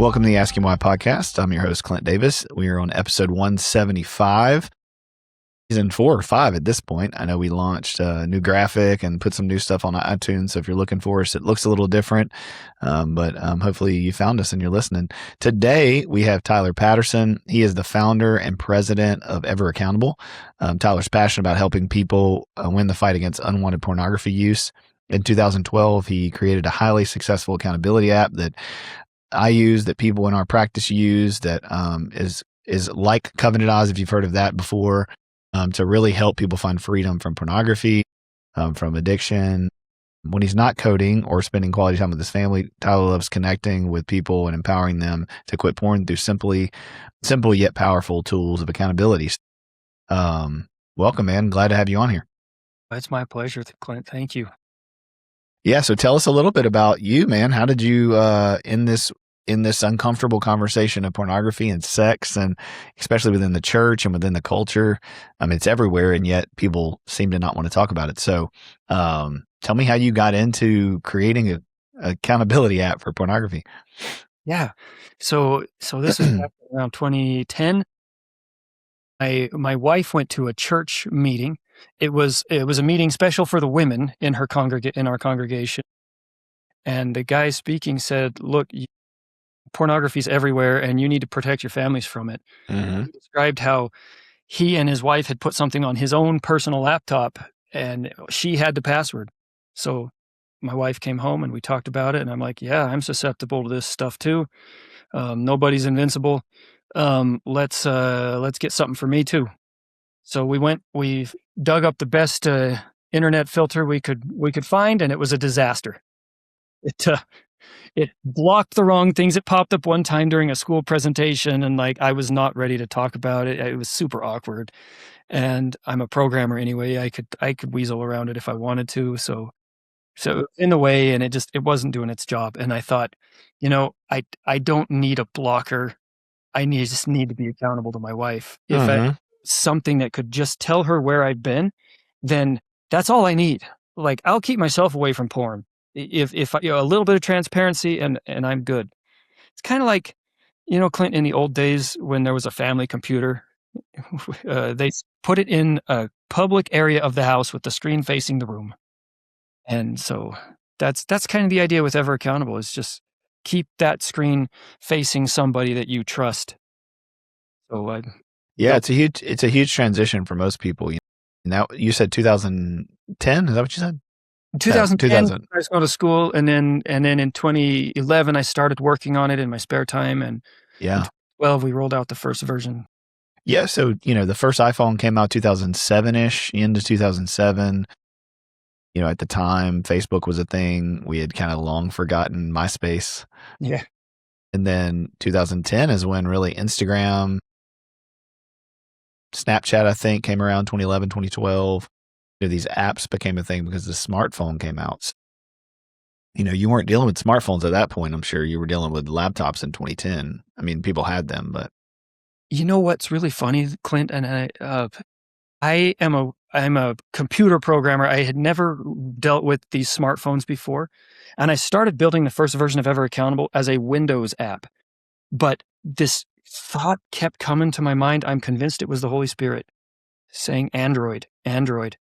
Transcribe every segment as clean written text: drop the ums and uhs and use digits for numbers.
Welcome to the Asking Why podcast. I'm your host, Clint Davis. We are on episode 175, season 4 or 5 at this point. I know we launched a new graphic and put some new stuff on iTunes. So if you're looking for us, it looks a little different, but hopefully you found us and you're listening. Today, we have Tyler Patterson. He is the founder and president of Ever Accountable. Tyler's passionate about helping people win the fight against unwanted pornography use. In 2012, he created a highly successful accountability app that I use, that people in our practice use, that is like Covenant Eyes, if you've heard of that before, to really help people find freedom from pornography, from addiction. When he's not coding or spending quality time with his family, Tyler loves connecting with people and empowering them to quit porn through simple yet powerful tools of accountability. Welcome, man. Glad to have you on here. It's my pleasure, Clint. Thank you. Yeah. So tell us a little bit about you, man. How did you, in this uncomfortable conversation of pornography and sex, and especially within the church and within the culture, I mean, it's everywhere, and yet people seem to not want to talk about it. So, tell me how you got into creating a accountability app for pornography. Yeah. So this was back around 2010. My wife went to a church meeting. It was a meeting special for the women in our congregation. And the guy speaking said, "Look, pornography's everywhere and you need to protect your families from it." Mm-hmm. He described how he and his wife had put something on his own personal laptop and she had the password. So my wife came home and we talked about it, and I'm like, yeah, I'm susceptible to this stuff too. Nobody's invincible. Let's get something for me too. So we dug up the best internet filter we could find, and it was a disaster. It blocked the wrong things. It popped up one time during a school presentation, and I was not ready to talk about it. It was super awkward. And I'm a programmer anyway. I could weasel around it if I wanted to. So in the way, and it wasn't doing its job. And I thought, I don't need a blocker. I just need to be accountable to my wife. If I something that could just tell her where I've been, then that's all I need. I'll keep myself away from porn. If a little bit of transparency and I'm good. It's kind of like, Clint, in the old days when there was a family computer, they put it in a public area of the house with the screen facing the room. And so that's kind of the idea with Ever Accountable, is just keep that screen facing somebody that you trust. So it's a huge transition for most people. Now you said 2010, is that what you said? 2010, I was going to school, and then in 2011, I started working on it in my spare time, and in 2012, we rolled out the first version. Yeah, so, the first iPhone came out 2007-ish, into 2007. At the time, Facebook was a thing. We had kind of long forgotten MySpace. Yeah. And then 2010 is when really Instagram, Snapchat, I think, came around 2011, 2012. These apps became a thing because the smartphone came out. So, you weren't dealing with smartphones at that point. I'm sure you were dealing with laptops in 2010. I mean, people had them, but what's really funny, Clint, and I'm a computer programmer. I had never dealt with these smartphones before, and I started building the first version of Ever Accountable as a Windows app. But this thought kept coming to my mind. I'm convinced it was the Holy Spirit saying Android, Android,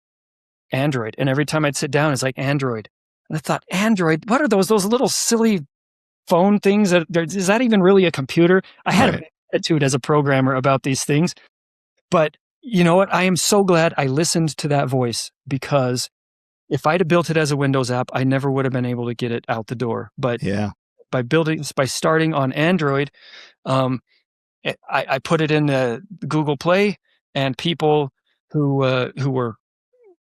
Android. And every time I'd sit down, it's like Android. And I thought, Android, what are those little silly phone things? Is that even really a computer? I had an attitude as a programmer about these things. But you know what? I am so glad I listened to that voice, because if I'd have built it as a Windows app, I never would have been able to get it out the door. But by starting on Android, I put it in the Google Play, and people who were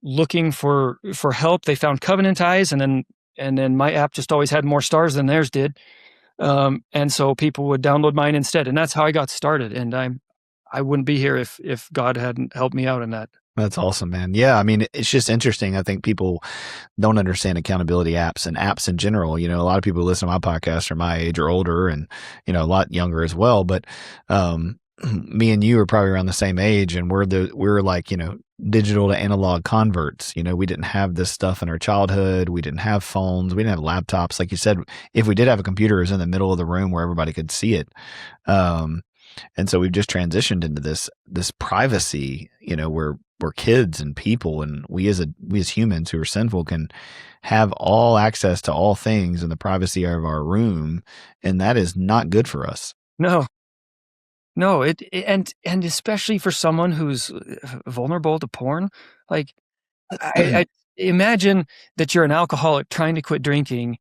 looking for help, they found Covenant Eyes, and then my app just always had more stars than theirs did, and so people would download mine instead, and that's how I got started. And I wouldn't be here if God hadn't helped me out in that. That's awesome, man. Yeah, I mean, it's just interesting. I think people don't understand accountability apps and apps in general. A lot of people who listen to my podcast are my age or older, and a lot younger as well. But me and you are probably around the same age, and we're like, digital to analog converts. We didn't have this stuff in our childhood. We didn't have phones. We didn't have laptops. Like you said, if we did have a computer, it was in the middle of the room where everybody could see it. And so we've just transitioned into this privacy, where we're kids and people, and we as humans who are sinful can have all access to all things in the privacy of our room, and that is not good for us. No, no, and especially for someone who's vulnerable to porn, like I imagine that you're an alcoholic trying to quit drinking,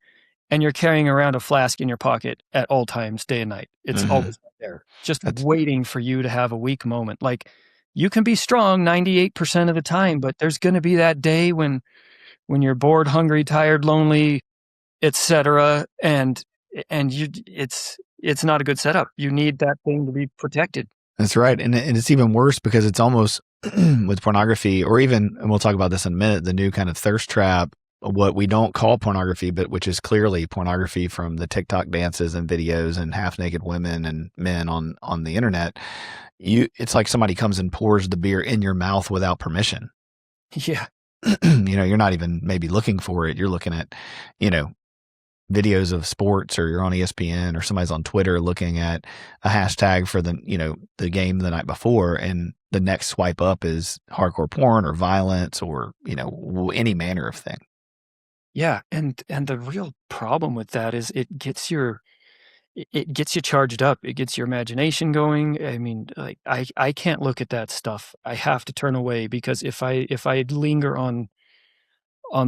and you're carrying around a flask in your pocket at all times, day and night. It's always there, just waiting for you to have a weak moment. Like, you can be strong 98% of the time, but there's going to be that day when you're bored, hungry, tired, lonely, etc. And it's not a good setup. You need that thing to be protected. That's right. And it's even worse because it's almost with pornography, or even, and we'll talk about this in a minute, the new kind of thirst trap, what we don't call pornography, but which is clearly pornography from the TikTok dances and videos and half naked women and men on the internet. It's like somebody comes and pours the beer in your mouth without permission. Yeah. You're not even maybe looking for it. You're looking at, videos of sports, or you're on ESPN, or somebody's on Twitter looking at a hashtag for the game the night before, and the next swipe up is hardcore porn or violence or, any manner of thing. Yeah. And the real problem with that is it gets you charged up. It gets your imagination going. I mean, like I can't look at that stuff. I have to turn away, because if I linger on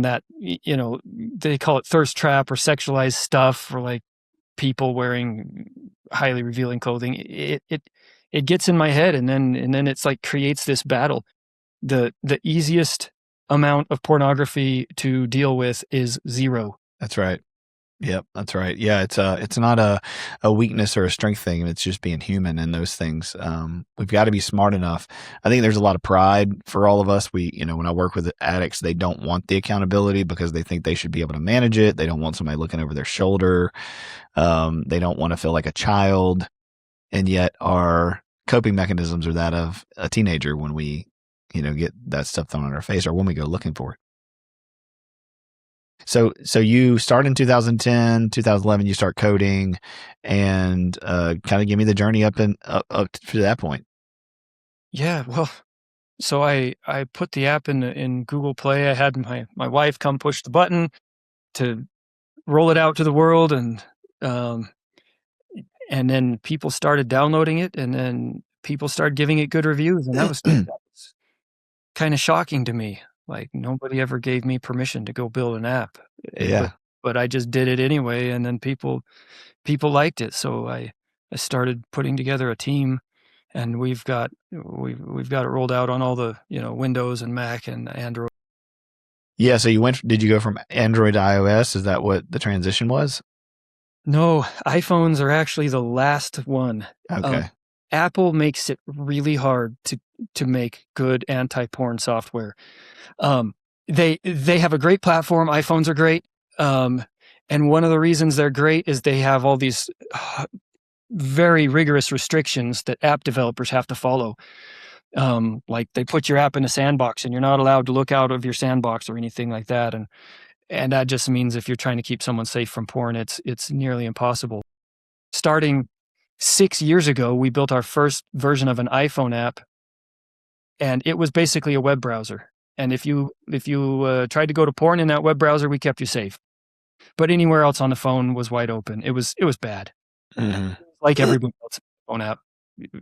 that, they call it thirst trap or sexualized stuff, or like people wearing highly revealing clothing, it gets in my head, and then it's like creates this battle. The easiest amount of pornography to deal with is 0. That's right. Yep, that's right. Yeah, it's not a weakness or a strength thing. It's just being human in those things. We've got to be smart enough. I think there's a lot of pride for all of us. When I work with addicts, they don't want the accountability because they think they should be able to manage it. They don't want somebody looking over their shoulder. They don't want to feel like a child. And yet our coping mechanisms are that of a teenager when we, get that stuff thrown in our face, or when we go looking for it. So you start in 2010, 2011, you start coding, and kind of give me the journey up to that point. Yeah, well, so I put the app in Google Play. I had my wife come push the button to roll it out to the world, and then people started downloading it, and then people started giving it good reviews, and that was kind of shocking to me. Like, nobody ever gave me permission to go build an app. Yeah. But I just did it anyway, and then people liked it. So I started putting together a team, and we've got it rolled out on all the, Windows and Mac and Android. Yeah, so did you go from Android to iOS? Is that what the transition was? No, iPhones are actually the last one. Okay. Apple makes it really hard to make good anti-porn software. They have a great platform. iPhones are great. And one of the reasons they're great is they have all these very rigorous restrictions that app developers have to follow. Like, they put your app in a sandbox, and you're not allowed to look out of your sandbox or anything like that. And that just means if you're trying to keep someone safe from porn, it's nearly impossible. Starting 6 years ago, we built our first version of an iPhone app, and it was basically a web browser. And if you tried to go to porn in that web browser, we kept you safe. But anywhere else on the phone was wide open. It was bad. Mm-hmm. Like everybody else's phone app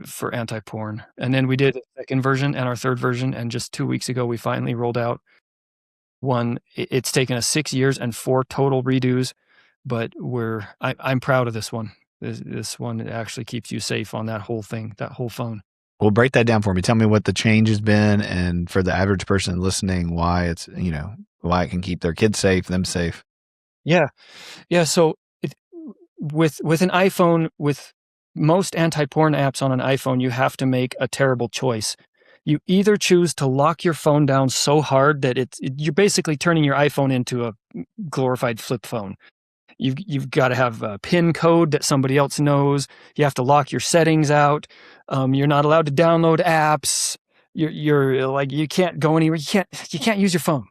for anti-porn. And then we did a second version and our third version, and just 2 weeks ago we finally rolled out one. It's taken us 6 years and 4 total redos, but I'm proud of this one. This one actually keeps you safe on that whole thing, that whole phone. Well, break that down for me. Tell me what the change has been, and for the average person listening, why it's, why it can keep their kids safe, them safe. Yeah. So with an iPhone, with most anti-porn apps on an iPhone, you have to make a terrible choice. You either choose to lock your phone down so hard that you're basically turning your iPhone into a glorified flip phone. You've got to have a PIN code that somebody else knows. You have to lock your settings out. You're not allowed to download apps. You're like, you can't go anywhere. You can't use your phone.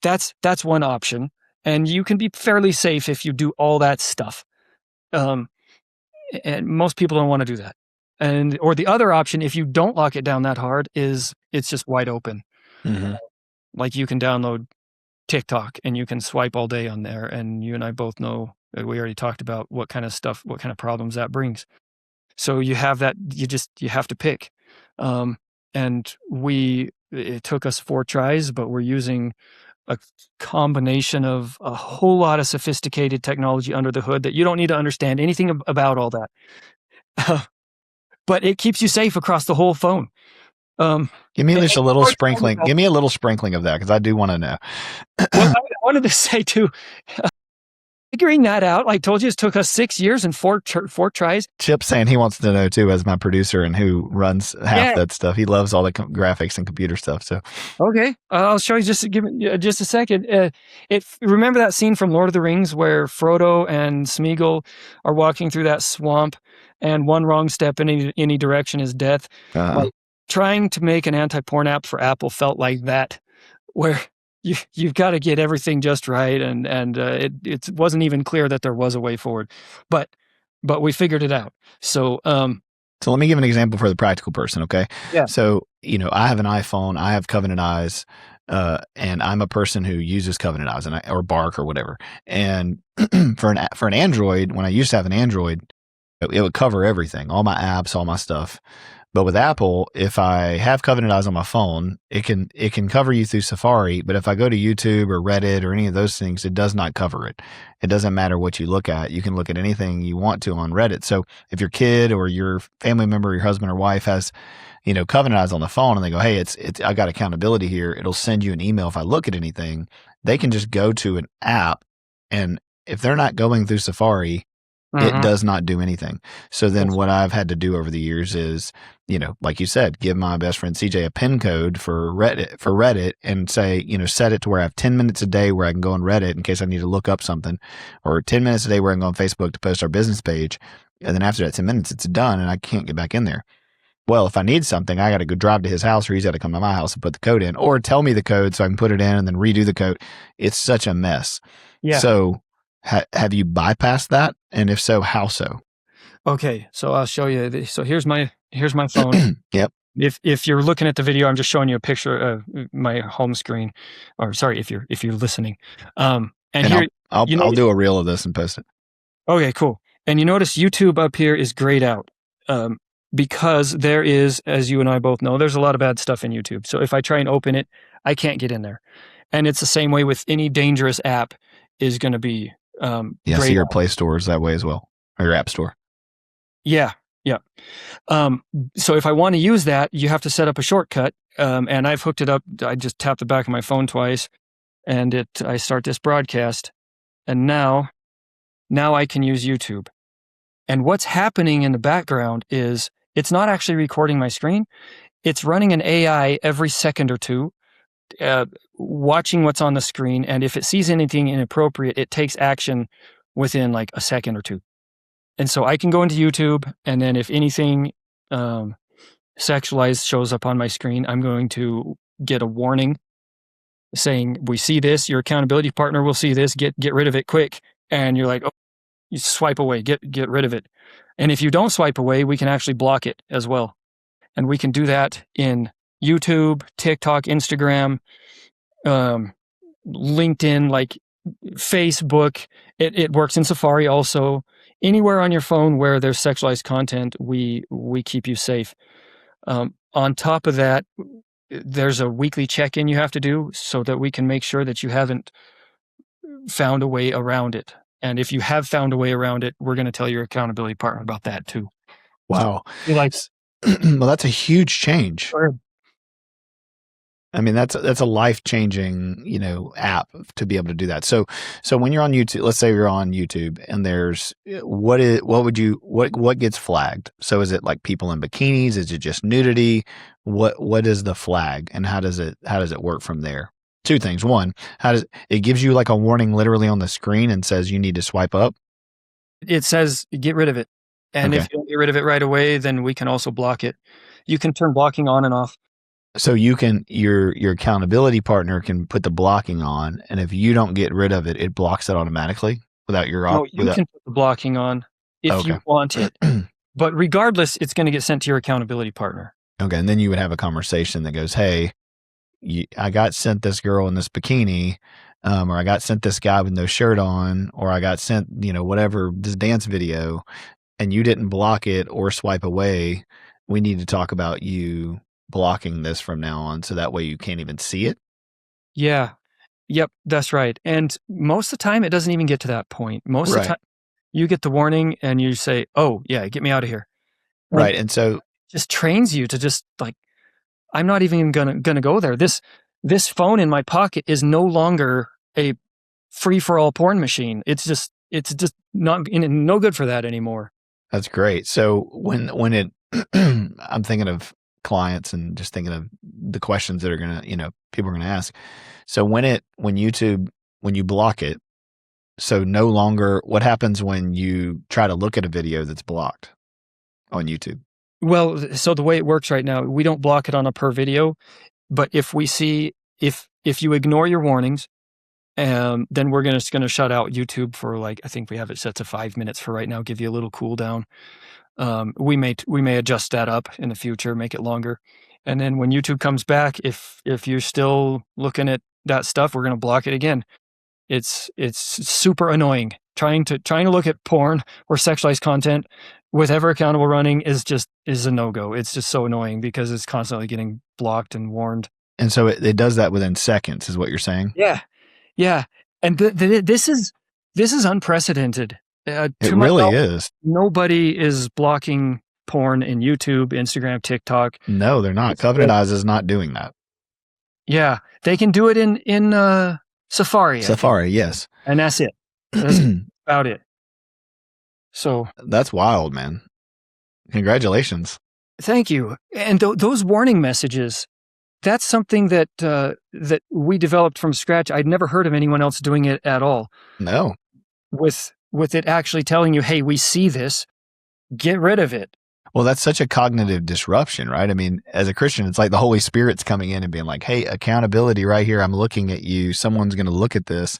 That's one option, and you can be fairly safe if you do all that stuff. And most people don't want to do that. Or the other option, if you don't lock it down that hard, is it's just wide open. Mm-hmm. Like you can download TikTok and you can swipe all day on there. And you and I both know, we already talked about what kind of problems that brings. So you have that, you have to pick. And it took us 4 tries, but we're using a combination of a whole lot of sophisticated technology under the hood that you don't need to understand anything about all that. But it keeps you safe across the whole phone. Give me just a little sprinkling. Give me a little sprinkling of that, because I do want to know. Well, I wanted to say too, figuring that out, I told you, it took us 6 years and 4 tries. Chip's saying he wants to know too, as my producer and who runs half that stuff. He loves all the graphics and computer stuff. So okay, I'll show you. Just give me just a second. Remember that scene from Lord of the Rings where Frodo and Smeagol are walking through that swamp, and one wrong step in any direction is death. Like, trying to make an anti-porn app for Apple felt like that, where you've got to get everything just right, and it wasn't even clear that there was a way forward, but we figured it out. So so let me give an example for the practical person, okay? Yeah. So I have an iPhone, I have Covenant Eyes, and I'm a person who uses Covenant Eyes or Bark or whatever. And for an Android, when I used to have an Android, it would cover everything, all my apps, all my stuff. But with Apple, if I have Covenant Eyes on my phone, it can cover you through Safari. But if I go to YouTube or Reddit or any of those things, it does not cover it. It doesn't matter what you look at. You can look at anything you want to on Reddit. So if your kid or your family member, your husband or wife has, Covenant Eyes on the phone, and they go, hey, I got accountability here. It'll send you an email if I look at anything. They can just go to an app, and if they're not going through Safari, it does not do anything. So then what I've had to do over the years is, like you said, give my best friend CJ a PIN code for Reddit and say, set it to where I have 10 minutes a day where I can go on Reddit in case I need to look up something, or 10 minutes a day where I can go on Facebook to post our business page. And then after that 10 minutes, it's done and I can't get back in there. Well, if I need something, I got to go drive to his house, or he's got to come to my house and put the code in, or tell me the code so I can put it in and then redo the code. It's such a mess. Yeah. So have you bypassed that? And if so, how so? Okay, so I'll show you. So here's my phone. Yep. If you're looking at the video, I'm just showing you a picture of my home screen. Or sorry, if you're listening. And here I'll do a reel of this and post it. Okay, cool. And you notice YouTube up here is grayed out, because there is, as you and I both know, there's a lot of bad stuff in YouTube. So if I try and open it, I can't get in there. And it's the same way with any dangerous app is going to be. So your Play Store is that way as well, or your App Store. Yeah. So if I want to use that, you have to set up a shortcut, and I've hooked it up. I just tap the back of my phone twice, and I start this broadcast, and now I can use YouTube. And what's happening in the background is it's not actually recording my screen. It's running an AI every second or two, watching what's on the screen, and if it sees anything inappropriate, it takes action within like a second or two. And so I can go into YouTube, and then if anything sexualized shows up on my screen, I'm going to get a warning saying, we see this, your accountability partner will see this, get rid of it quick. And you're like, oh, you swipe away, get rid of it. And if you don't swipe away, we can actually block it as well. And we can do that in YouTube, TikTok, Instagram, LinkedIn, like Facebook. It works in Safari also. Anywhere on your phone where there's sexualized content, we keep you safe. On top of that, there's a weekly check-in you have to do so that we can make sure that you haven't found a way around it. And if you have found a way around it, we're going to tell your accountability partner about that too. Wow. Well, that's a huge change. Sure. I mean, that's a life-changing, app to be able to do that. So when you're on YouTube, let's say you're on YouTube, and there's what gets flagged? So is it like people in bikinis? Is it just nudity? What is the flag, and how does it work from there? Two things. One, how does it gives you like a warning literally on the screen and says you need to swipe up? It says get rid of it. And Okay. if you don't get rid of it right away, then we can also block it. You can turn blocking on and off. So you can your accountability partner can put the blocking on, and if you don't get rid of it, it blocks it automatically without your No, you without. can put the blocking on if Okay. you want it. But regardless, it's going to get sent to your accountability partner. Okay, and then you would have a conversation that goes, "Hey, I got sent this girl in this bikini, or I got sent this guy with no shirt on, or I got sent, whatever, this dance video, and you didn't block it or swipe away. We need to talk about you blocking this from now on, so that way you can't even see it." Yeah. Yep, that's right. And most of the time, it doesn't even get to that point. Most of the Right. time, you get the warning and you say, "Oh, yeah, get me out of here." And Right, and so just trains you to just like, I'm not even gonna go there. This phone in my pocket is no longer a free for all porn machine. It's just not no good for that anymore. that's great. So when it, I'm thinking of clients and just thinking of the questions that are gonna, people are gonna ask. So when you block it, so no longer, what happens when you try to look at a video that's blocked on YouTube? Well, so the way it works right now, we don't block it on a per video, but if we see if you ignore your warnings, then we're just gonna shut out YouTube for like, I think we have it set to 5 minutes for right now. Give you a little cool down. We may adjust that up in the future, make it longer, and then when YouTube comes back, if you're still looking at that stuff, we're gonna block it again. It's super annoying. Trying to look at porn or sexualized content with Ever Accountable running is a no-go. It's just so annoying because it's constantly getting blocked and warned. And so it does that within seconds, is what you're saying? Yeah. Yeah. And this is unprecedented. It To my really knowledge, is. nobody is blocking porn in YouTube, Instagram, TikTok. No, they're not. Covenant Eyes is not doing that. Yeah, they can do it in Safari. I think. Safari, yes. And that's it. That's about it. So That's wild, man. Congratulations. thank you. And those warning messages, that's something that that we developed from scratch. I'd never heard of anyone else doing it at all. No. With it actually telling you, "Hey, we see this. Get rid of it." Well, that's such a cognitive disruption, right? I mean, as a Christian, it's like the Holy Spirit's coming in and being like, "Hey, accountability right here. I'm looking at you. Someone's going to look at this."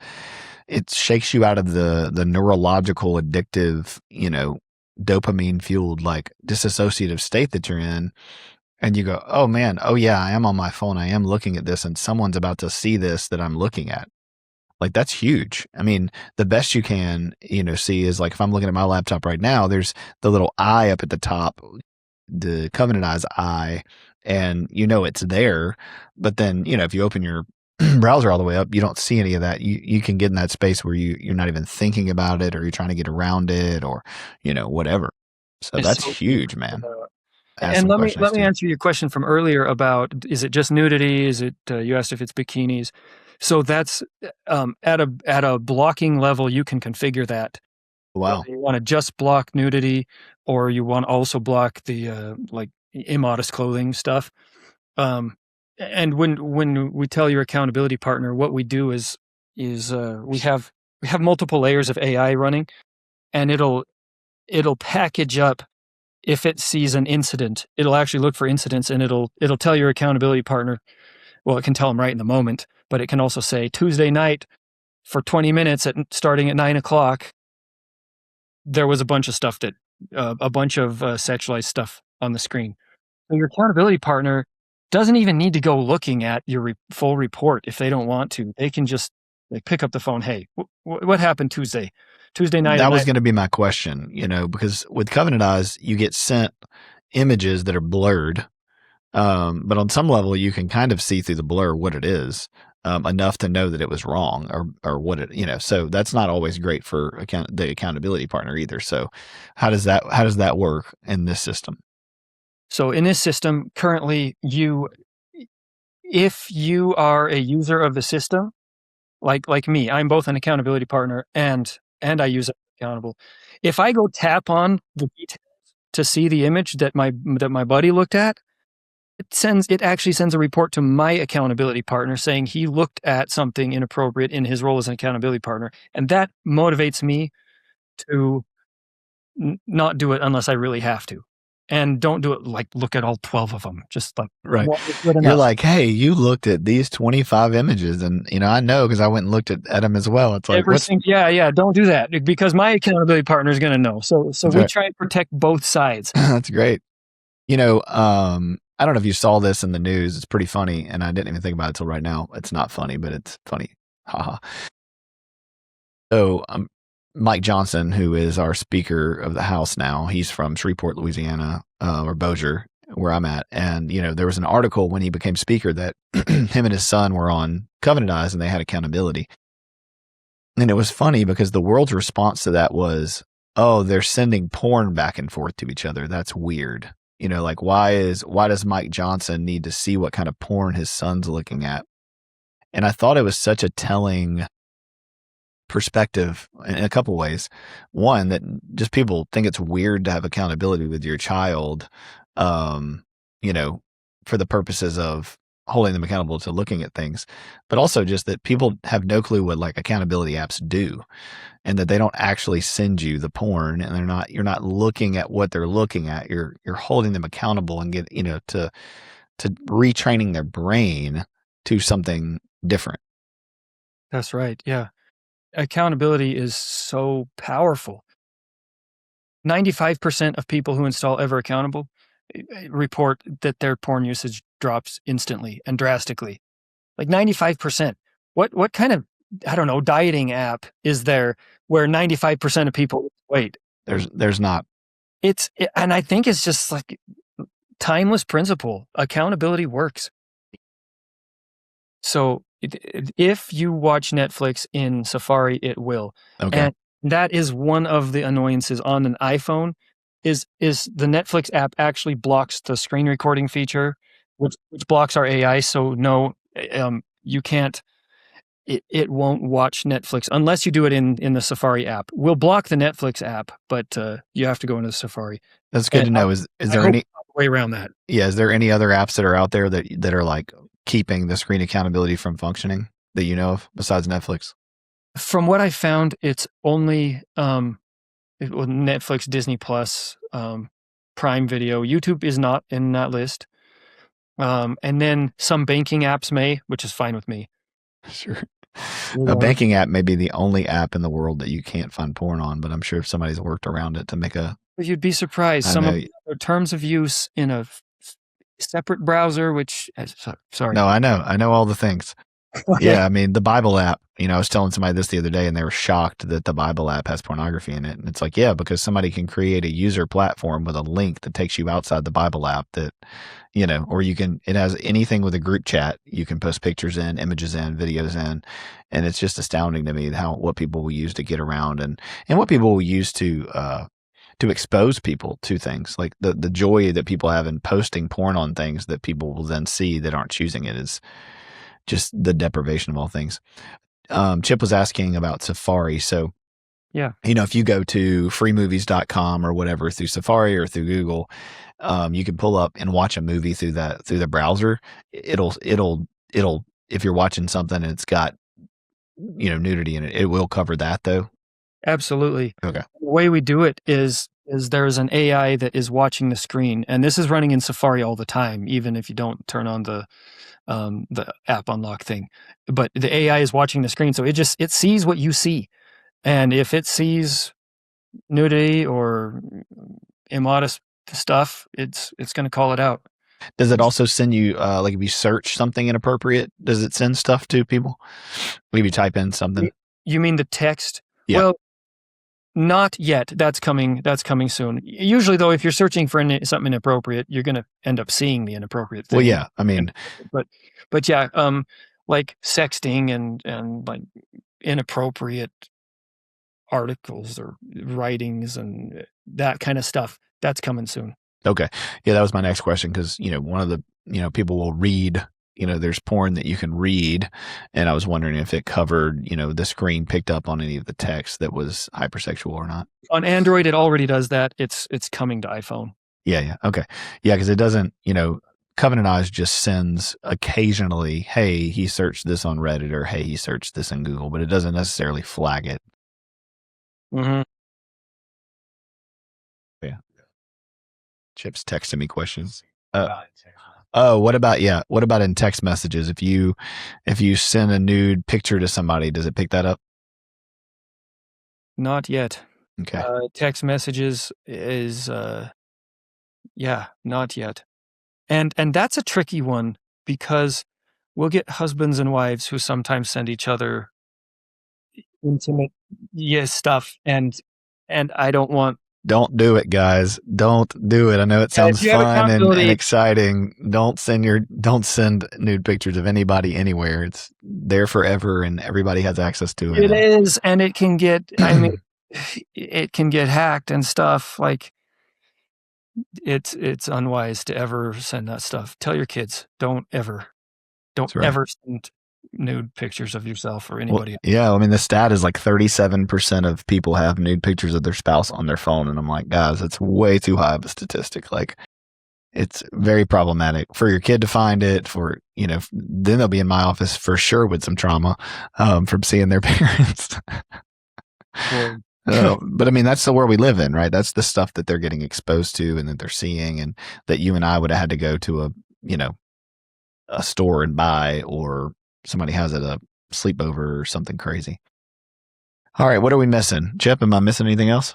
It shakes you out of the neurological addictive, dopamine fueled, like disassociative state that you're in. And you go, "Oh man, oh yeah, I am on my phone. I am looking at this and someone's about to see this that I'm looking at." Like that's huge. I mean, the best you can, see is like if I'm looking at my laptop right now, there's the little eye up at the top, the Covenant Eyes eye, and it's there. But then, if you open your browser all the way up, you don't see any of that. You can get in that space where you're not even thinking about it, or you're trying to get around it, or whatever. So It's that's so huge, man. Ask And some let me questions too. answer your question from earlier about, is it just nudity? Is it you asked if it's bikinis? So that's at a blocking level, you can configure that. Wow. Whether you want to just block nudity, or you want to also block the like immodest clothing stuff. And when we tell your accountability partner, what we do is we have multiple layers of AI running, and it'll package up. If it sees an incident, it'll actually look for incidents, and it'll tell your accountability partner. Well, it can tell them right in the moment, but it can also say Tuesday night for 20 minutes starting at 9:00. There was a bunch of stuff a bunch of sexualized stuff on the screen. So your accountability partner doesn't even need to go looking at your full report if they don't want to. They can just pick up the phone. Hey, what happened Tuesday night? That was going to be my question, because with Covenant Eyes, you get sent images that are blurred. But on some level, you can kind of see through the blur what it is, enough to know that it was wrong or what it, so that's not always great for the accountability partner either. So how does that work in this system? So in this system, currently, if you are a user of the system, like me, I'm both an accountability partner and I use Accountable. If I go tap on the details to see the image that my buddy looked at, It actually sends a report to my accountability partner saying he looked at something inappropriate in his role as an accountability partner. And that motivates me to not do it unless I really have to. And don't do it like look at all 12 of them. Just like, Right. one is good You're enough. like, hey, you looked at these 25 images, and I know because I went and looked at them as well. It's like, Yeah, don't do that because my accountability partner is going to know. So That's we right. try and protect both sides. That's great. I don't know if you saw this in the news. It's pretty funny, and I didn't even think about it till right now. It's not funny, but it's funny. Haha. So, Mike Johnson, who is our Speaker of the House now, he's from Shreveport, Louisiana, or Bossier, where I'm at. And, there was an article when he became Speaker that him and his son were on Covenant Eyes and they had accountability. And it was funny because the world's response to that was, oh, they're sending porn back and forth to each other. That's weird. Like why does Mike Johnson need to see what kind of porn his son's looking at? And I thought it was such a telling perspective in a couple ways. One, that just people think it's weird to have accountability with your child, for the purposes of holding them accountable to looking at things, but also just that people have no clue what like accountability apps do, and that they don't actually send you the porn, and you're not looking at what they're looking at. You're holding them accountable and to retraining their brain to something different. That's right. Yeah. Accountability is so powerful. 95% of people who install Ever Accountable report that their porn usage drops instantly and drastically. Like 95%. What kind of, I don't know, dieting app is there where 95% of people wait? There's not. And I think it's just like timeless principle. Accountability works. So if you watch Netflix in Safari, it will. Okay. And that is one of the annoyances on an iPhone is the Netflix app actually blocks the screen recording feature, which blocks our AI. So no, you can't, it won't watch Netflix unless you do it in the Safari app. We'll block the Netflix app, but you have to go into Safari. That's good to know. Is there any way around that? Yeah. Is there any other apps that are out there that are like keeping the screen accountability from functioning that you know of besides Netflix? From what I found, it's only Netflix, Disney Plus, Prime Video. YouTube is not in that list. And then some banking apps may, which is fine with me. Sure. A banking app may be the only app in the world that you can't find porn on, but I'm sure if somebody's worked around it to make a... You'd be surprised. Some of the terms of use in a separate browser, which, sorry. No, I know all the things. Yeah, I mean, the Bible app, I was telling somebody this the other day and they were shocked that the Bible app has pornography in it. And it's like, yeah, because somebody can create a user platform with a link that takes you outside the Bible app that, or it has anything with a group chat. You can post pictures in, images in, videos in. And it's just astounding to me what people will use to get around and what people will use to expose people to things. Like the joy that people have in posting porn on things that people will then see that aren't choosing it is just the deprivation of all things. Chip was asking about Safari. So, yeah, if you go to freemovies.com or whatever through Safari or through Google, you can pull up and watch a movie through the browser. It'll if you're watching something and it's got nudity in it, it will cover that though. Absolutely. Okay. The way we do it is there's an AI that is watching the screen, and this is running in Safari all the time, even if you don't turn on the app unlock thing. But the AI is watching the screen, so it sees what you see, and if it sees nudity or immodest stuff, it's going to call it out. Does it also send you like if you search something inappropriate? Does it send stuff to people? Maybe you type in something. You mean the text? Yeah. Well, not yet. That's coming soon. Usually, though, if you're searching for something inappropriate, you're going to end up seeing the inappropriate thing. Well, yeah. I mean, but yeah, like sexting and like inappropriate articles or writings and that kind of stuff, that's coming soon. Okay. Yeah, that was my next question because, one of the, people will read, there's porn that you can read. And I was wondering if it covered, the screen picked up on any of the text that was hypersexual or not. On Android, it already does that. It's coming to iPhone. Yeah. Okay. Yeah, because it doesn't, Covenant Eyes just sends occasionally, hey, he searched this on Reddit, or hey, he searched this in Google, but it doesn't necessarily flag it. Mm-hmm. Yeah. Chip's texting me questions. What about in text messages? If you send a nude picture to somebody, does it pick that up? Not yet. Okay. Text messages is not yet. And that's a tricky one, because we'll get husbands and wives who sometimes send each other intimate stuff, and I don't want. Don't do it, guys. Don't do it. I know it sounds fun and exciting. Don't send nude pictures of anybody anywhere. It's there forever, and everybody has access to it. It is, and it can get. I mean, it can get hacked and stuff. Like, it's unwise to ever send that stuff. Tell your kids, don't ever send nude pictures of yourself or anybody else. Yeah, I mean, the stat is like 37% of people have nude pictures of their spouse on their phone, and I'm like, guys, that's way too high of a statistic. Like, it's very problematic for your kid to find it. For then they'll be in my office for sure with some trauma from seeing their parents. But I mean, that's the world we live in, right? That's the stuff that they're getting exposed to and that they're seeing, and that you and I would have had to go to a store and buy, or somebody has it a sleepover or something crazy. All right, what are we missing? Chip, am I missing anything else?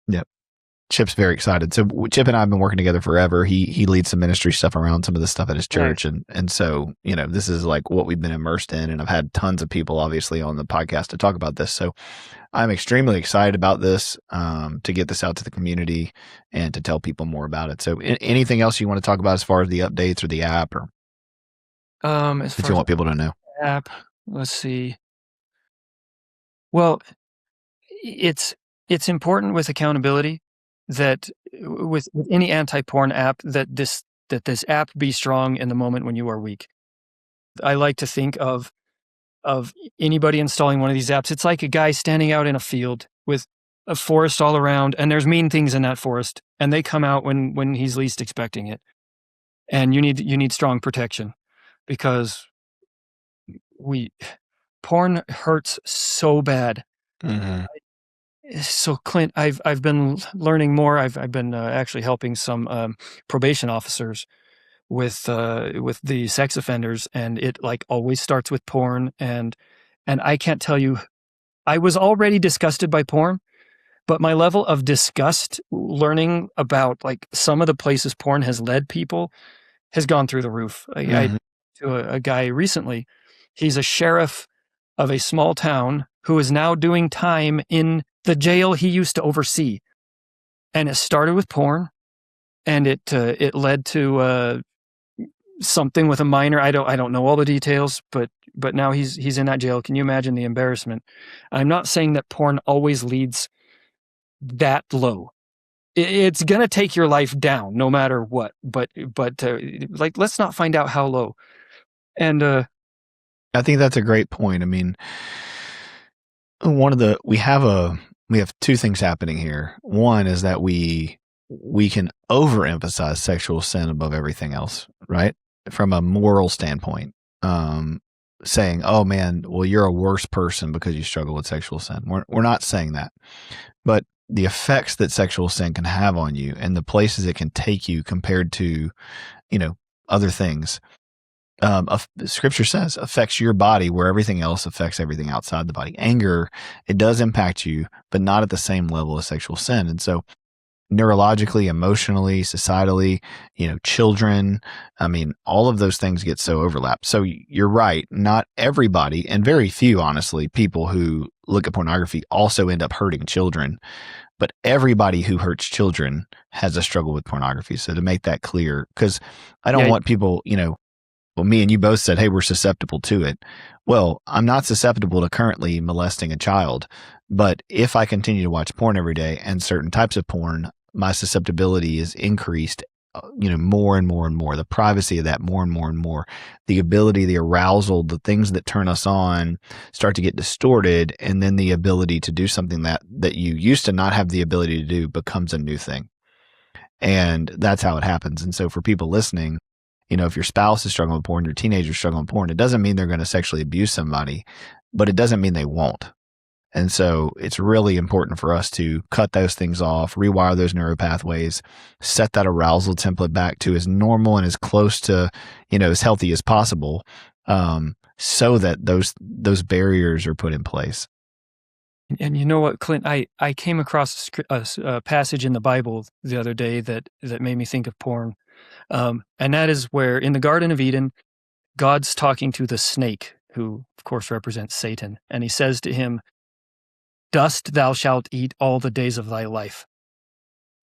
Yep. Chip's very excited. So Chip and I have been working together forever. He leads some ministry stuff around some of the stuff at his church. Right. And so, this is like what we've been immersed in. And I've had tons of people obviously on the podcast to talk about this. So I'm extremely excited about this, to get this out to the community and to tell people more about it. So anything else you want to talk about as far as the updates or the app, or if you want people to know? App, let's see. Well, it's important with accountability that with any anti-porn app that this app be strong in the moment when you are weak. I like to think of anybody installing one of these apps. It's like a guy standing out in a field with a forest all around, and there's mean things in that forest, and they come out when he's least expecting it. And you need strong protection, because porn hurts so bad. Mm-hmm. So Clint, I've been learning more. I've been actually helping some probation officers with the sex offenders, and it like always starts with porn. And I can't tell you, I was already disgusted by porn, but my level of disgust learning about like some of the places porn has led people has gone through the roof. Mm-hmm. I to a guy recently. He's a sheriff of a small town who is now doing time in the jail he used to oversee. And it started with porn, and it led to something with a minor. I don't know all the details, but now he's in that jail. Can you imagine the embarrassment? I'm not saying that porn always leads that low. It's going to take your life down no matter what, but like, let's not find out how low. And I think that's a great point. I mean, we have two things happening here. One is that we can overemphasize sexual sin above everything else, right? From a moral standpoint, saying, "Oh man, well, you're a worse person because you struggle with sexual sin." We're not saying that, but the effects that sexual sin can have on you and the places it can take you compared to, other things. Scripture says affects your body where everything else affects everything outside the body. Anger, it does impact you, but not at the same level as sexual sin. And so neurologically, emotionally, societally, children, I mean, all of those things get so overlapped. So you're right. Not everybody, and very few, honestly, people who look at pornography also end up hurting children, but everybody who hurts children has a struggle with pornography. So to make that clear, because I don't want people, well, me and you both said, hey, we're susceptible to it. Well, I'm not susceptible to currently molesting a child, but if I continue to watch porn every day and certain types of porn, my susceptibility is increased, more and more and more. The privacy of that more and more and more. The ability, the arousal, the things that turn us on start to get distorted, and then the ability to do something that you used to not have the ability to do becomes a new thing. And that's how it happens. And so for people listening, if your spouse is struggling with porn, your teenager's struggling with porn, it doesn't mean they're going to sexually abuse somebody, but it doesn't mean they won't. And so it's really important for us to cut those things off, rewire those neural pathways, set that arousal template back to as normal and as close to, as healthy as possible, so that those barriers are put in place. And you know what, Clint, I came across a passage in the Bible the other day that made me think of porn. And that is where in the Garden of Eden, God's talking to the snake, who of course represents Satan. And he says to him, "Dust thou shalt eat all the days of thy life."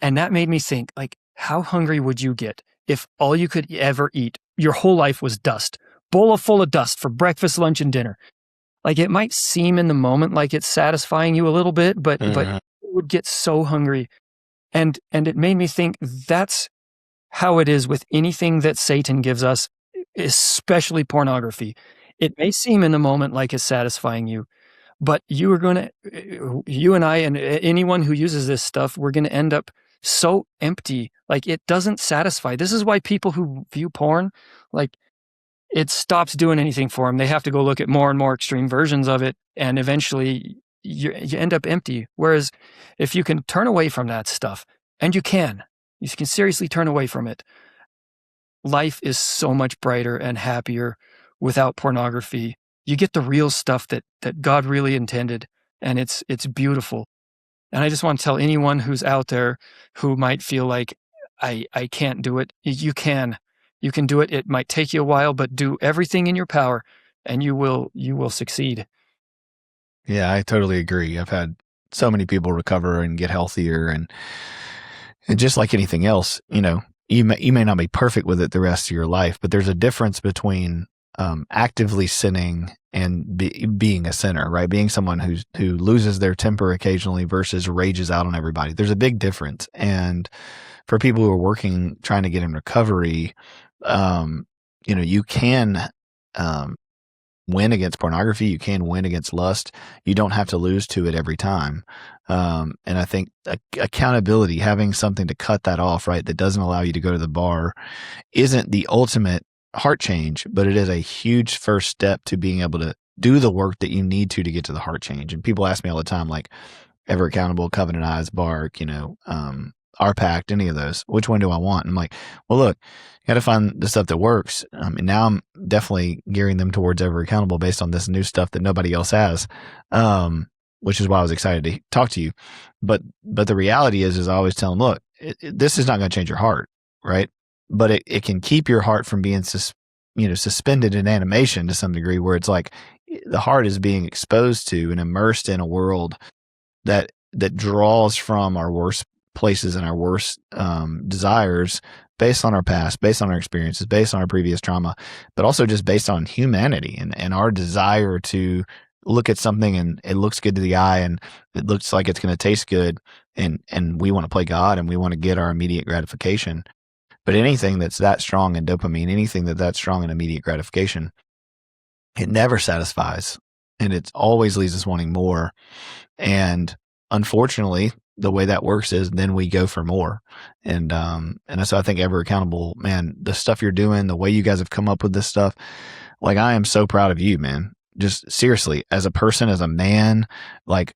And that made me think, like, how hungry would you get if all you could ever eat your whole life was dust, bowl full of dust for breakfast, lunch, and dinner? Like, it might seem in the moment like it's satisfying you a little bit, but you would get so hungry. And it made me think that's how it is with anything that Satan gives us, especially pornography. It may seem in the moment like it's satisfying you, but you and I and anyone who uses this stuff, we're going to end up so empty. Like, it doesn't satisfy. This is why people who view porn, like, it stops doing anything for them. They have to go look at more and more extreme versions of it, and eventually you end up empty. Whereas if you can turn away from that stuff, and you can seriously turn away from it, life is so much brighter and happier without pornography. You get the real stuff that God really intended, and it's beautiful. And I just want to tell anyone who's out there who might feel like I can't do it, you can do it. It might take you a while, but do everything in your power and you will succeed. Yeah, I totally agree. I've had so many people recover and get healthier, and just like anything else, you may not be perfect with it the rest of your life, but there's a difference between actively sinning and being a sinner, right? Being someone who loses their temper occasionally versus rages out on everybody. There's a big difference. And for people who are trying to get in recovery, you can win against pornography. You can win against lust. You don't have to lose to it every time. And I think accountability, having something to cut that off, right, that doesn't allow you to go to the bar, isn't the ultimate heart change, but it is a huge first step to being able to do the work that you need to get to the heart change. And people ask me all the time, like, Ever Accountable, Covenant Eyes, Bark, Our Pact, any of those, which one do I want? And I'm like, well, look, you got to find the stuff that works. And now I'm definitely gearing them towards Ever Accountable based on this new stuff that nobody else has, which is why I was excited to talk to you. But the reality is I always tell them, look, this is not going to change your heart, right? But it can keep your heart from being suspended in animation to some degree, where it's like the heart is being exposed to and immersed in a world that draws from our worst places and our worst desires, based on our past, based on our experiences, based on our previous trauma, but also just based on humanity and our desire to look at something and it looks good to the eye and it looks like it's going to taste good, and we want to play God and we want to get our immediate gratification. But anything that's that strong in dopamine, anything that's strong in immediate gratification, it never satisfies, and it always leaves us wanting more. And unfortunately, the way that works is then we go for more. And so I think Ever Accountable, man, the stuff you're doing, the way you guys have come up with this stuff, like, I am so proud of you, man. Just seriously, as a person, as a man, like,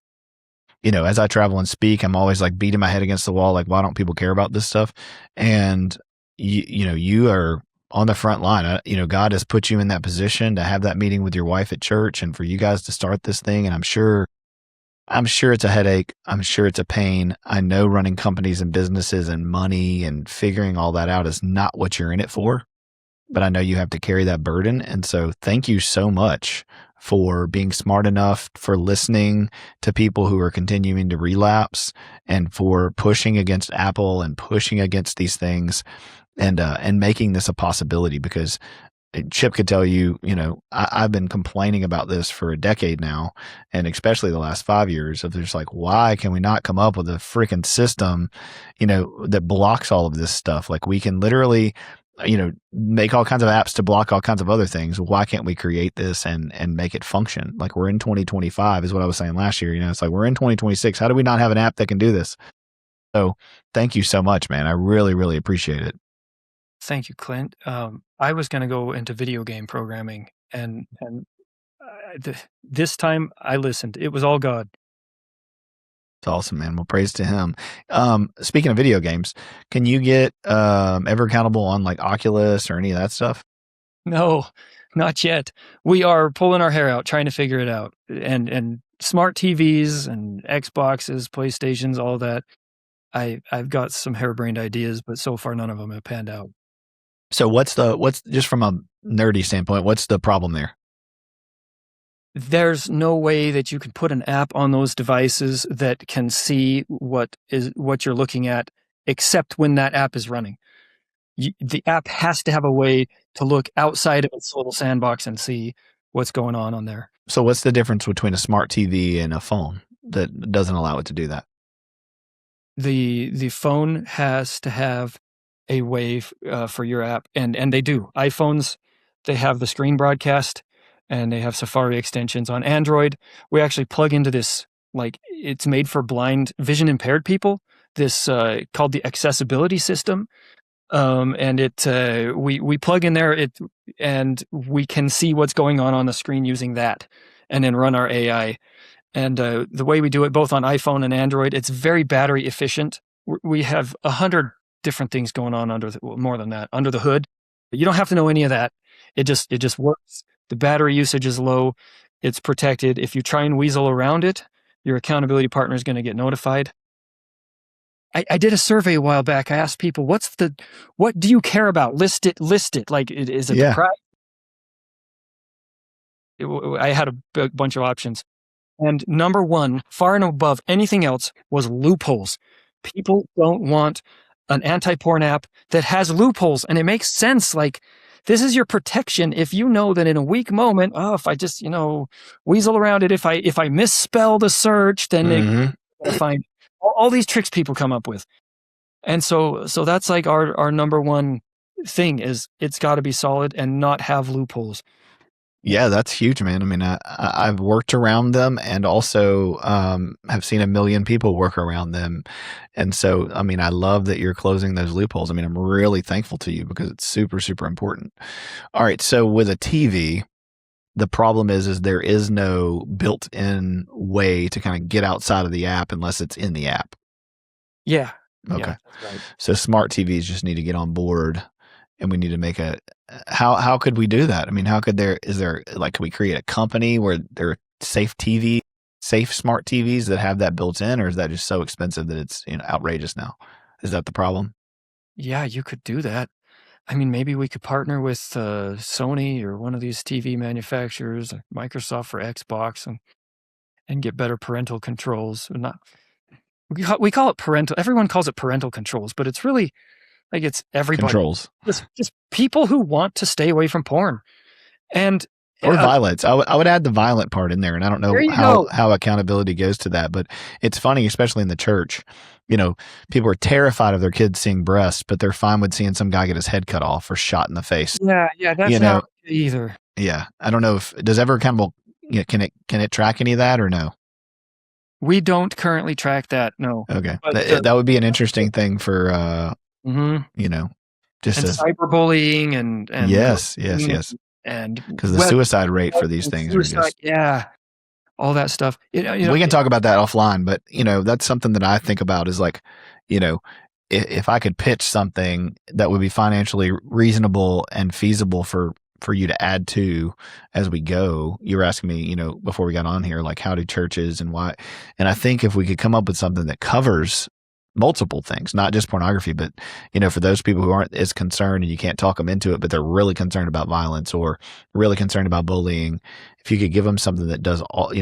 as I travel and speak, I'm always like beating my head against the wall, like, why don't people care about this stuff? And you are on the front line. God has put you in that position to have that meeting with your wife at church and for you guys to start this thing. And I'm sure it's a headache. I'm sure it's a pain. I know running companies and businesses and money and figuring all that out is not what you're in it for, but I know you have to carry that burden. And so thank you so much for being smart enough, for listening to people who are continuing to relapse, and for pushing against Apple and pushing against these things, and making this a possibility. Because Chip could tell you, I've been complaining about this for a decade now, and especially the last 5 years, of just like, why can we not come up with a freaking system, that blocks all of this stuff? Like, we can literally, make all kinds of apps to block all kinds of other things. Why can't we create this and make it function? Like, we're in 2025 is what I was saying last year. It's like, we're in 2026. How do we not have an app that can do this? So thank you so much, man. I really, really appreciate it. Thank you, Clint. I was going to go into video game programming, and this time I listened. It was all God. It's awesome, man. Well, praise to him. Speaking of video games, can you get ever accountable on like Oculus or any of that stuff? No, not yet. We are pulling our hair out trying to figure it out. And smart TVs and Xboxes, PlayStations, all that. I've got some harebrained ideas, but so far none of them have panned out. So what's just from a nerdy standpoint, what's the problem there? There's no way that you can put an app on those devices that can see what you're looking at, except when that app is running. The app has to have a way to look outside of its little sandbox and see what's going on there. So what's the difference between a smart TV and a phone that doesn't allow it to do that? The phone has to have a way for your app, and they do. iPhones, they have the screen broadcast, and they have Safari extensions. On Android, we actually plug into this, like, it's made for blind, vision impaired people, this called the accessibility system. And we plug in there, and we can see what's going on the screen using that, and then run our AI. And the way we do it, both on iPhone and Android, it's very battery efficient. We have 100 different things going on more than that, under the hood. But you don't have to know any of that. It just works. The battery usage is low. It's protected. If you try and weasel around it, your accountability partner is going to get notified. I did a survey a while back. I asked people, what do you care about? List it. Like, is it the price? I had a bunch of options. And number one, far and above anything else, was loopholes. People don't want an anti-porn app that has loopholes. And it makes sense. Like, this is your protection. If you know that in a weak moment, if I just, weasel around it, if I misspell the search, then they're going to find all these tricks people come up with. And so that's like our number one thing is it's got to be solid and not have loopholes. Yeah, that's huge, man. I mean, I've worked around them and also have seen a million people work around them. And so, I mean, I love that you're closing those loopholes. I mean, I'm really thankful to you because it's super, super important. All right. So with a TV, the problem is there is no built-in way to kind of get outside of the app unless it's in the app. Yeah. Okay. Yeah, that's right. So smart TVs just need to get on board, and we need to make how could we do that? I mean, could we create a company where there are safe smart TVs that have that built in, or is that just so expensive that it's outrageous now? Is that the problem? Yeah, you could do that. I mean, maybe we could partner with Sony or one of these TV manufacturers, like Microsoft for Xbox, and get better parental controls. We call it parental. Everyone calls it parental controls, but it's really like it's everybody. Controls. Just people who want to stay away from porn, or violence. I would add the violent part in there, and I don't know how accountability goes to that, but it's funny, especially in the church. People are terrified of their kids seeing breasts, but they're fine with seeing some guy get his head cut off or shot in the face. Yeah, that's not either. Yeah, I don't know if does ever accountable. Can it track any of that or no? We don't currently track that. No. Okay, that would be an interesting thing for just cyberbullying and yes, and because the suicide rate for these things are just all that stuff. We can talk about that offline, but that's something that I think about is like, if I could pitch something that would be financially reasonable and feasible for you to add to as we go. You were asking me, before we got on here, like how do churches and why? And I think if we could come up with something that covers multiple things, not just pornography, but, for those people who aren't as concerned and you can't talk them into it, but they're really concerned about violence or really concerned about bullying, if you could give them something that does all,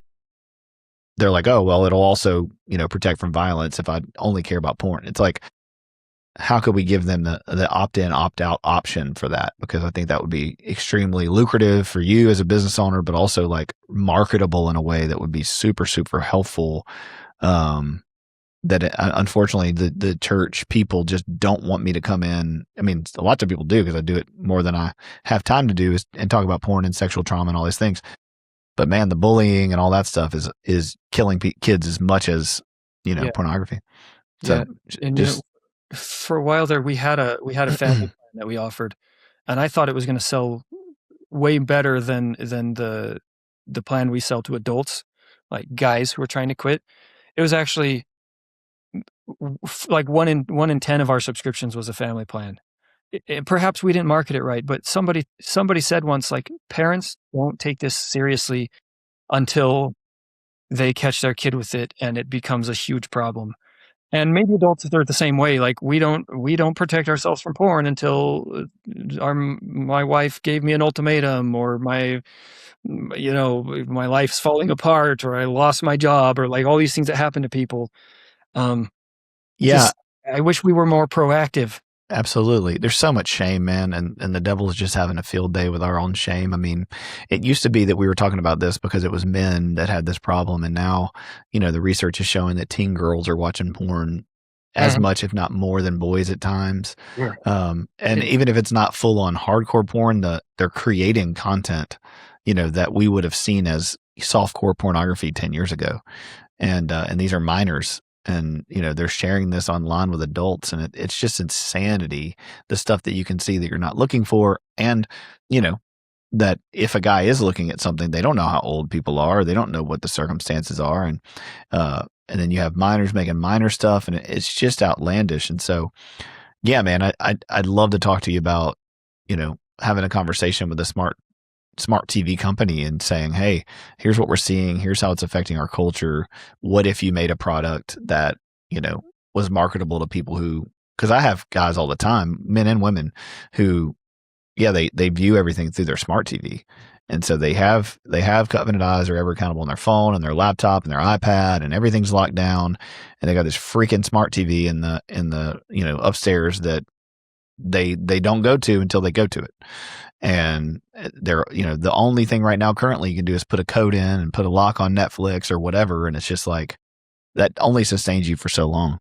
they're like, oh, well, it'll also, protect from violence if I only care about porn. It's like, how could we give them the opt-in, opt-out option for that? Because I think that would be extremely lucrative for you as a business owner, but also like marketable in a way that would be super, super helpful. Unfortunately, the church people just don't want me to come in. I mean, lots of people do because I do it more than I have time to do and talk about porn and sexual trauma and all these things. But man, the bullying and all that stuff is killing kids as much as pornography. Yeah, So and just for a while there, we had a family plan that we offered, and I thought it was gonna sell way better than the plan we sell to adults, like guys who are trying to quit. It was actually like 1 in 10 of our subscriptions was a family plan. Perhaps we didn't market it right, but somebody said once, like, parents won't take this seriously until they catch their kid with it and it becomes a huge problem. And maybe adults are the same way. Like we don't protect ourselves from porn until my wife gave me an ultimatum, or my life's falling apart, or I lost my job, or like all these things that happen to people. Um, yeah, just I wish we were more proactive. absolutely. There's so much shame, man, and the devil is just having a field day with our own shame. I mean, it used to be that we were talking about this because it was men that had this problem, and now, the research is showing that teen girls are watching porn as Mhm. much, if not more, than boys at times. Sure. And It- even if it's not full on hardcore porn, they're creating content, that we would have seen as softcore pornography 10 years ago. And these are minors, and they're sharing this online with adults, and it's just insanity, the stuff that you can see that you're not looking for. And you know that if a guy is looking at something, they don't know how old people are, they don't know what the circumstances are, and then you have minors making minor stuff, and it's just outlandish. And so yeah, man, I'd love to talk to you about having a conversation with a smart TV company and saying, hey, here's what we're seeing. Here's how it's affecting our culture. What if you made a product that, was marketable to people because I have guys all the time, men and women, who, yeah, they view everything through their smart TV. And so they have covenant eyes, or ever accountable on their phone and their laptop and their iPad, and everything's locked down. And they got this freaking smart TV in the upstairs that they don't go to until they go to it. And they're the only thing right now currently you can do is put a code in and put a lock on Netflix or whatever, and it's just like that only sustains you for so long.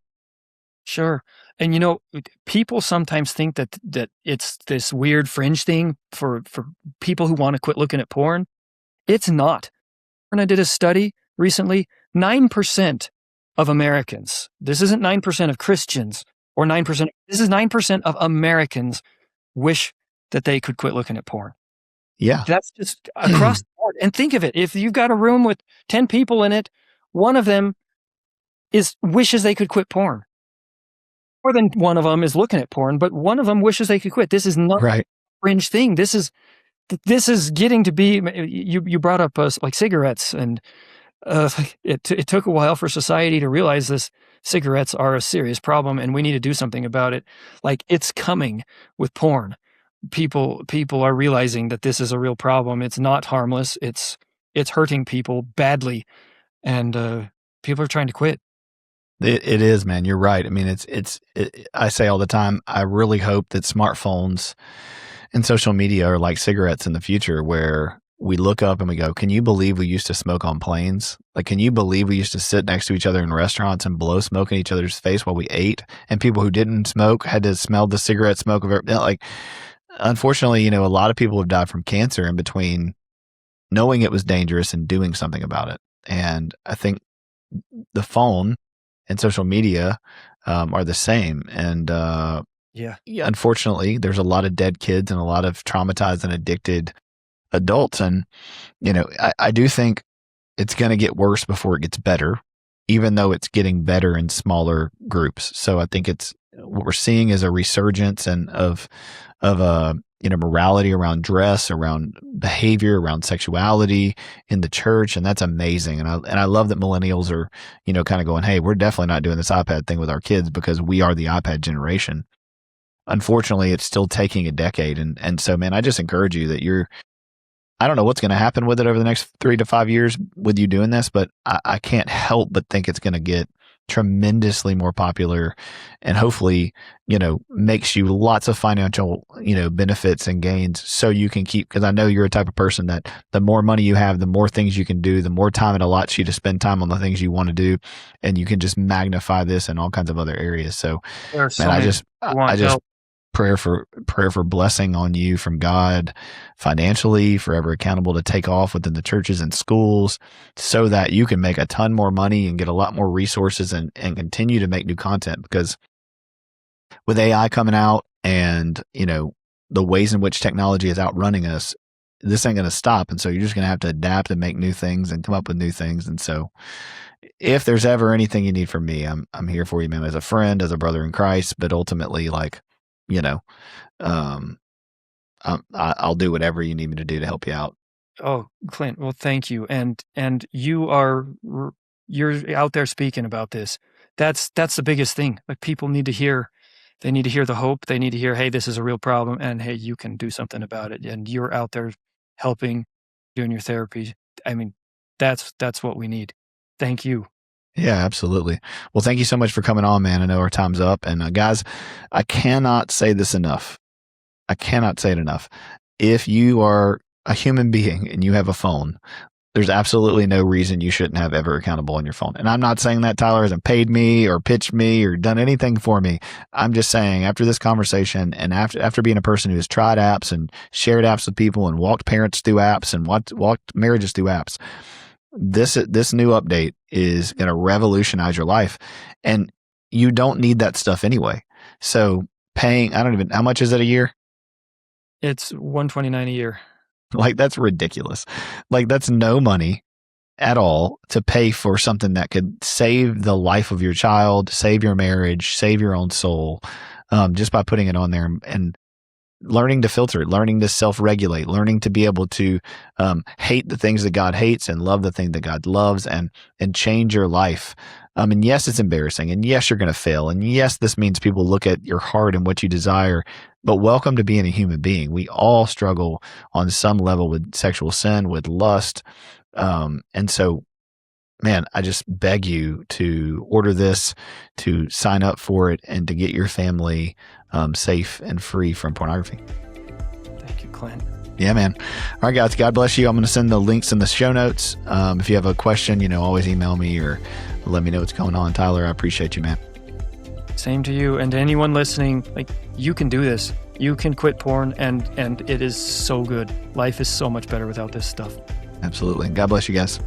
Sure. And people sometimes think that it's this weird fringe thing for people who want to quit looking at porn. It's not. And I did a study recently, 9% of Americans, this isn't 9% of Christians or 9%, this is 9% of Americans wish that they could quit looking at porn. Yeah. That's just across the board. And think of it, if you've got a room with 10 people in it, one of them wishes they could quit porn. More than one of them is looking at porn, but one of them wishes they could quit. This is not Right. a fringe thing. This is getting to be. You brought up like cigarettes, and it took a while for society to realize this. Cigarettes are a serious problem, and we need to do something about it. Like, it's coming with porn. People are realizing that this is a real problem. It's not harmless. It's hurting people badly, and people are trying to quit. It is, man. You're right. I mean, I say all the time, I really hope that smartphones and social media are like cigarettes in the future, where we look up and we go, can you believe we used to smoke on planes? Like, can you believe we used to sit next to each other in restaurants and blow smoke in each other's face while we ate? And people who didn't smoke had to smell the cigarette smoke of it. Like, unfortunately, a lot of people have died from cancer in between knowing it was dangerous and doing something about it. And I think the phone and social media are the same. And Yeah. yeah, unfortunately, there's a lot of dead kids and a lot of traumatized and addicted adults. And, I do think it's going to get worse before it gets better, even though it's getting better in smaller groups. So I think what we're seeing is a resurgence of morality around dress, around behavior, around sexuality in the church, and that's amazing. And I love that millennials are kind of going, hey, we're definitely not doing this iPad thing with our kids because we are the iPad generation. Unfortunately, it's still taking a decade, and so, man, I just encourage you that I don't know what's going to happen with it over the next 3 to 5 years with you doing this, but I can't help but think it's going to get tremendously more popular, and hopefully, makes you lots of financial, benefits and gains, so you can because I know you're a type of person that the more money you have, the more things you can do, the more time it allots you to spend time on the things you want to do, and you can just magnify this in all kinds of other areas. So, There are so man, many who want I just, help. prayer for blessing on you from God financially, forever accountable to take off within the churches and schools so that you can make a ton more money and get a lot more resources and continue to make new content. Because with AI coming out and, the ways in which technology is outrunning us, this ain't going to stop. And so you're just going to have to adapt and make new things and come up with new things. And so if there's ever anything you need from me, I'm here for you, man, as a friend, as a brother in Christ, but ultimately, I'll do whatever you need me to do to help you out. Oh, Clint, well, thank you. And you're out there speaking about this. That's the biggest thing. Like, people need to hear, they need to hear the hope. They need to hear, hey, this is a real problem, and hey, you can do something about it. And you're out there helping, doing your therapy. I mean, that's what we need. Thank you. Yeah, absolutely. Well, thank you so much for coming on, man. I know our time's up. And guys, I cannot say this enough. I cannot say it enough. If you are a human being and you have a phone, there's absolutely no reason you shouldn't have Ever Accountable on your phone. And I'm not saying that Tyler hasn't paid me or pitched me or done anything for me. I'm just saying, after this conversation and after being a person who has tried apps and shared apps with people and walked parents through apps and walked marriages through apps, this new update is going to revolutionize your life, and you don't need that stuff anyway. So paying, how much is it a year? It's $129 a year. Like, that's ridiculous. Like, that's no money at all to pay for something that could save the life of your child, save your marriage, save your own soul, just by putting it on there and learning to filter it, learning to self-regulate, learning to be able to hate the things that God hates and love the thing that God loves, and change your life. And yes, it's embarrassing, and yes, you're going to fail, and yes, this means people look at your heart and what you desire, but welcome to being a human being. We all struggle on some level with sexual sin, with lust. And so, man, I just beg you to order this, to sign up for it, and to get your family safe and free from pornography. Thank you, Clint. Yeah, man. All right, guys. God bless you. I'm going to send the links in the show notes. If you have a question, always email me or let me know what's going on. Tyler, I appreciate you, man. Same to you. And to anyone listening, like, you can do this. You can quit porn, and it is so good. Life is so much better without this stuff. Absolutely. God bless you guys.